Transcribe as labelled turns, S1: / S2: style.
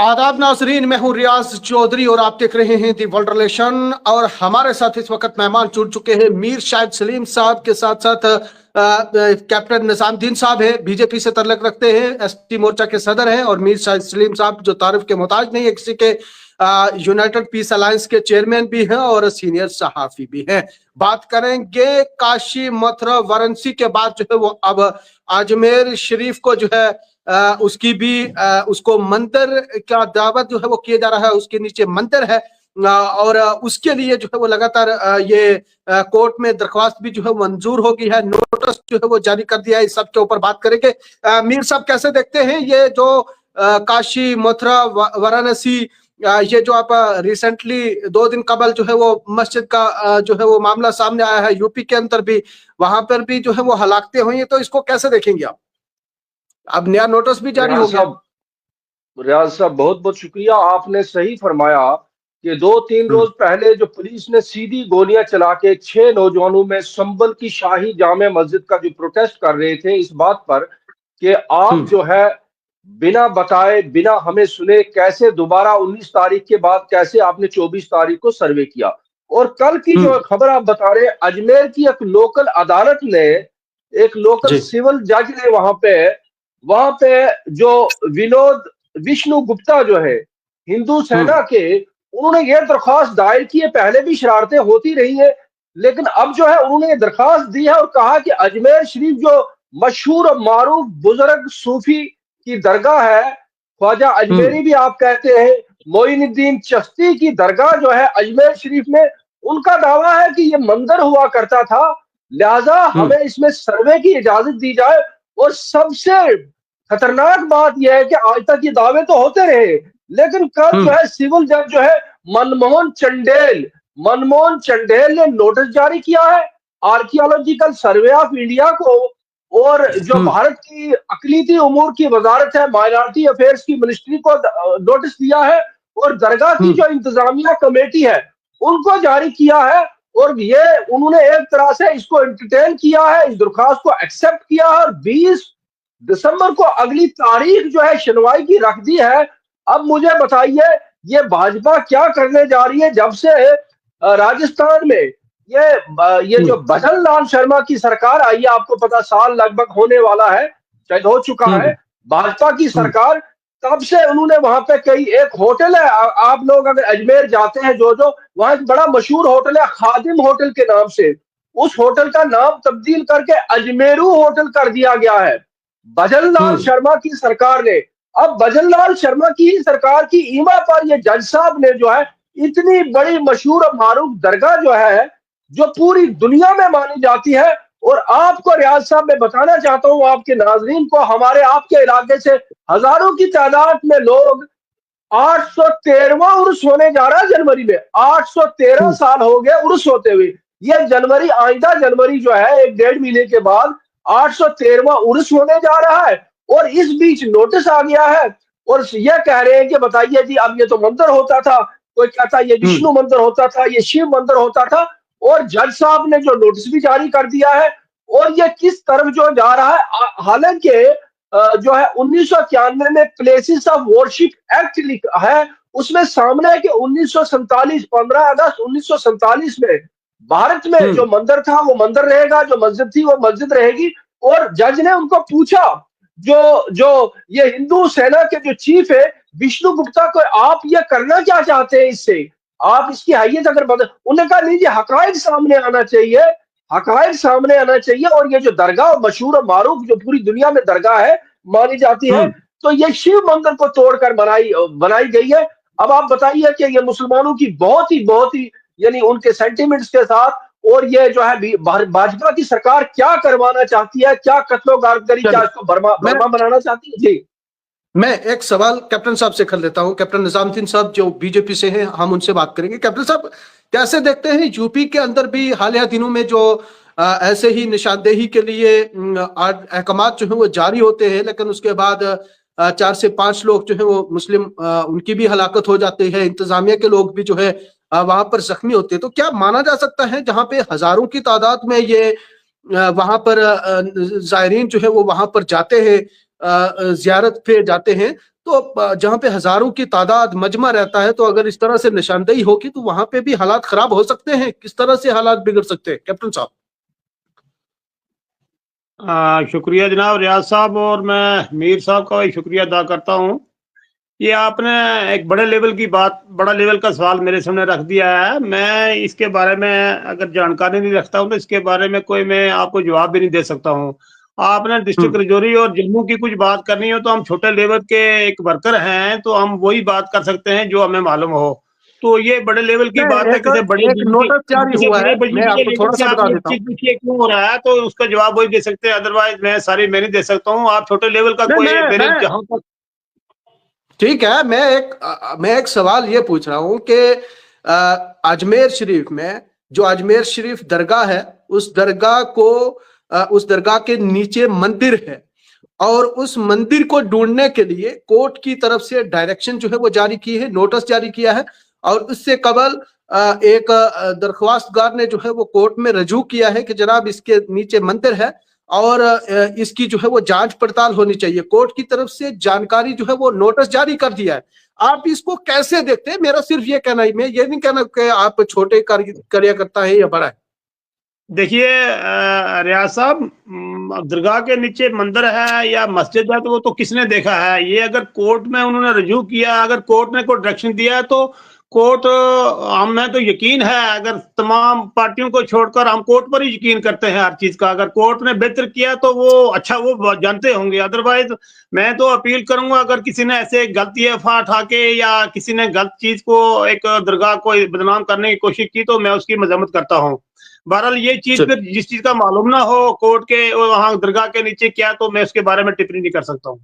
S1: आदाब नाजरीन, मैं हूं रियाज चौधरी और आप देख रहे हैं दी वर्ल्ड रिलेशन। और हमारे साथ इस वक्त मेहमान जुड़ चुके हैं मीर शाहिद सलीम साहब के साथ साथ कैप्टन निजामुद्दीन साहब है, बीजेपी से तल्लुक रखते हैं, एसटी मोर्चा के सदर हैं। और मीर शाहिद सलीम साहब जो तारीफ के मोहताज नहीं है किसी के, यूनाइटेड पीस अलायंस के चेयरमैन भी हैं और सीनियर सहाफी भी हैं। बात करेंगे काशी, मथुरा, वाराणसी के बाद जो है वो अब अजमेर शरीफ को जो है उसकी भी उसको मंदिर का दावत जो है वो किया जा रहा है। उसके नीचे मंदिर है और उसके लिए जो है वो लगातार ये कोर्ट में दरख्वास्त भी जो है मंजूर हो गई है, नोटिस जो है वो जारी कर दिया है। इस सब के ऊपर बात करेंगे। मीर साहब कैसे देखते हैं ये जो काशी, मथुरा, वाराणसी, ये जो आप रिसेंटली 2 दिन कबल जो है वो मस्जिद का जो है वो मामला सामने आया है, यूपी के अंदर भी, वहां पर भी जो है वो हलाकतें हुई है, तो इसको कैसे देखेंगे आप? अब नया नोटिस भी जारी हो गया।
S2: रियाज साहब बहुत बहुत शुक्रिया। आपने सही फरमाया कि 2-3 रोज पहले जो पुलिस ने सीधी गोलियां चला के 6 नौजवानों में संभल की शाही जामे मस्जिद का जो प्रोटेस्ट कर रहे थे इस बात पर कि आप जो है बिना बताए, बिना हमें सुने कैसे दोबारा 19 तारीख के बाद कैसे आपने 24 तारीख को सर्वे किया। और कल की जो खबर आप बता रहे हैं, अजमेर की एक लोकल अदालत ने, एक लोकल सिविल जज ने वहां पे जो विनोद विष्णु गुप्ता जो है हिंदू सेना के, उन्होंने ये दरख्वास्त दायर की है। पहले भी शरारतें होती रही है, लेकिन अब जो है उन्होंने ये दरख्वास्त दी है और कहा कि अजमेर शरीफ जो मशहूर और मारूफ बुजुर्ग सूफी की दरगाह है, ख्वाजा अजमेरी भी आप कहते हैं, मोइनुद्दीन चिश्ती की दरगाह जो है अजमेर शरीफ में, उनका दावा है कि ये मंदिर हुआ करता था, लिहाजा हमें इसमें सर्वे की इजाजत दी जाए। और सबसे खतरनाक बात यह है कि आज तक ये दावे तो होते रहे, लेकिन कल जो है सिविल जज जो है मनमोहन चंडेल ने नोटिस जारी किया है आर्कियोलॉजिकल सर्वे ऑफ इंडिया को, और जो भारत की अकलीती उमूर की वजारत है, माइनॉरिटी अफेयर्स की मिनिस्ट्री को नोटिस दिया है, और दरगाह की जो इंतजामिया कमेटी है उनको जारी किया है। और ये उन्होंने एक तरह से इसको एंटरटेन किया है, इस दरख्वास्त को एक्सेप्ट किया है, और 20 दिसंबर को अगली तारीख जो है सुनवाई की रख दी है। अब मुझे बताइए ये भाजपा क्या करने जा रही है? जब से राजस्थान में ये जो भजन लाल शर्मा की सरकार आई है, आपको पता साल लगभग होने वाला है, शायद हो चुका है, भाजपा की सरकार, तब से उन्होंने वहां पे कई, एक होटल है, आप लोग अगर अजमेर जाते हैं जो वहां एक बड़ा मशहूर होटल है खादिम होटल के नाम से, उस होटल का नाम तब्दील करके अजमेरू होटल कर दिया गया है भजन लाल शर्मा की सरकार ने। अब भजन लाल शर्मा की सरकार की ईमा पर ये जज साहब ने जो है इतनी बड़ी मशहूर और मारूफ दरगाह जो है, जो पूरी दुनिया में मानी जाती है, और आपको रियाज साहब मैं बताना चाहता हूं आपके नाजरीन को, हमारे आपके इलाके से हजारों की तादाद में लोग, 813वां उर्स होने जा रहा है जनवरी में, 813 साल हो गए उर्स होते हुए। ये जनवरी, आइंदा जनवरी जो है 1-1.5 महीने के बाद 813वां उर्स होने जा रहा है, और इस बीच नोटिस आ गया है और ये कह रहे हैं कि बताइए जी अब ये तो मंदिर होता था, कोई कहता ये विष्णु मंदिर होता था, ये शिव मंदिर होता था, और जज साहब ने जो नोटिस भी जारी कर दिया है। और ये किस तरफ जो जा रहा है, हालांकि जो है 1991 में प्लेसेस ऑफ वर्शिप एक्ट लिखा है, उसमें सामने है कि 1947 15 अगस्त 1947 में भारत में जो मंदिर था वो मंदिर रहेगा, जो मस्जिद थी वो मस्जिद रहेगी। और जज ने उनको पूछा, जो ये हिंदू सेना के जो चीफ है विष्णु गुप्ता को, आप ये करना क्या चाहते हैं इससे, आप इसकी हैसियत अगर बदल, उन्होंने कहा नहीं जी हकायक सामने आना चाहिए, हकायक सामने आना चाहिए। और ये जो दरगाह मशहूर और मारूफ जो पूरी दुनिया में दरगाह है मानी जाती है, तो ये शिव मंदिर को तोड़कर बनाई गई है। अब आप बताइए कि ये मुसलमानों की बहुत ही यानी उनके सेंटिमेंट्स के साथ, और ये जो है भाजपा की सरकार क्या करवाना चाहती है, क्या कत्लो-गारदगी, क्या इसको बर्मा बनाना चाहती है? जी
S1: मैं एक सवाल कैप्टन साहब से कर लेता हूं। कैप्टन निजामुद्दीन साहब जो बीजेपी से हैं, हम उनसे बात करेंगे। कैप्टन साहब कैसे देखते हैं यूपी के अंदर भी हालिया दिनों में जो ऐसे ही निशानदेही के लिए अहकामात जो है वो जारी होते हैं, लेकिन उसके बाद 4 से 5 लोग जो है वो मुस्लिम, उनकी भी हलाकत हो जाती है, इंतजामिया के लोग भी जो है वहां पर जख्मी होते हैं। तो क्या माना जा सकता है जहां पे हजारों की तादाद में ये वहां पर जायरीन जो है वो वहां पर जाते हैं, जियारत पे जाते हैं, तो जहां पे हजारों की तादाद मजमा रहता है, तो अगर इस तरह से निशानदेही होगी तो वहां पे भी हालात खराब हो सकते हैं। किस तरह से हालात बिगड़ सकते हैं कैप्टन साहब?
S3: शुक्रिया जनाब रियाज साहब, और मैं मीर साहब का भी शुक्रिया अदा करता हूँ। ये आपने एक बड़े लेवल की बात, बड़ा लेवल का सवाल मेरे सामने रख दिया है। मैं इसके बारे में अगर जानकारी नहीं रखता हूँ तो इसके बारे में कोई मैं आपको जवाब भी नहीं दे सकता हूँ। आपने डिस्ट्रिक्ट रजौरी और जम्मू की कुछ बात करनी हो तो हम छोटे लेवल के एक वर्कर हैं, तो हम वही बात कर सकते हैं जो हमें मालूम हो। तो ये बड़े लेवल की बात है, किसी बड़े
S1: एक नोटिस जारी हुआ है, मैं आपको थोड़ा सा बता देता हूँ।
S3: क्यों हो रहा है तो उसका जवाब वही दे सकते हैं, अदरवाइज मैं नहीं दे सकता हूँ। आप छोटे लेवल का कोई मेरे जहां तक
S1: ठीक है, मैं एक सवाल ये पूछ रहा हूं कि अजमेर शरीफ में जो अजमेर शरीफ दरगाह है, उस दरगाह के नीचे मंदिर है, और उस मंदिर को ढूंढने के लिए कोर्ट की तरफ से डायरेक्शन जो है वो जारी की है, नोटिस जारी किया है। और उससे कबल एक दरख्वास्तगार ने जो है वो कोर्ट में रजू किया है कि जनाब इसके नीचे मंदिर है और इसकी जो है वो जांच पड़ताल होनी चाहिए। कोर्ट की तरफ से जानकारी जो है वो नोटिस जारी कर दिया है। आप इसको कैसे देखते हैं? मेरा सिर्फ ये कहना है, मैं ये नहीं कहना कि आप छोटे कार्यकर्ता है या बड़ा है।
S3: देखिए रियाज साहब, दरगाह के नीचे मंदिर है या मस्जिद है तो वो तो किसने देखा है? ये अगर कोर्ट में उन्होंने रजू किया, अगर कोर्ट ने कोई डायरेक्शन दिया है तो कोर्ट, हमें तो यकीन है, अगर तमाम पार्टियों को छोड़कर हम कोर्ट पर ही यकीन करते हैं हर चीज का। अगर कोर्ट ने बेहतर किया तो वो अच्छा वो जानते होंगे, अदरवाइज मैं तो अपील करूंगा अगर किसी ने ऐसे गलती एफआईआर उठा के या किसी ने गलत चीज को, एक दरगाह को बदनाम करने की कोशिश की तो मैं उसकी मजम्मत करता हूँ। बहरहाल ये चीज फिर जिस चीज का मालूम ना हो कोर्ट के वहां दरगाह के नीचे क्या, तो मैं उसके बारे में टिप्पणी नहीं कर सकता हूँ।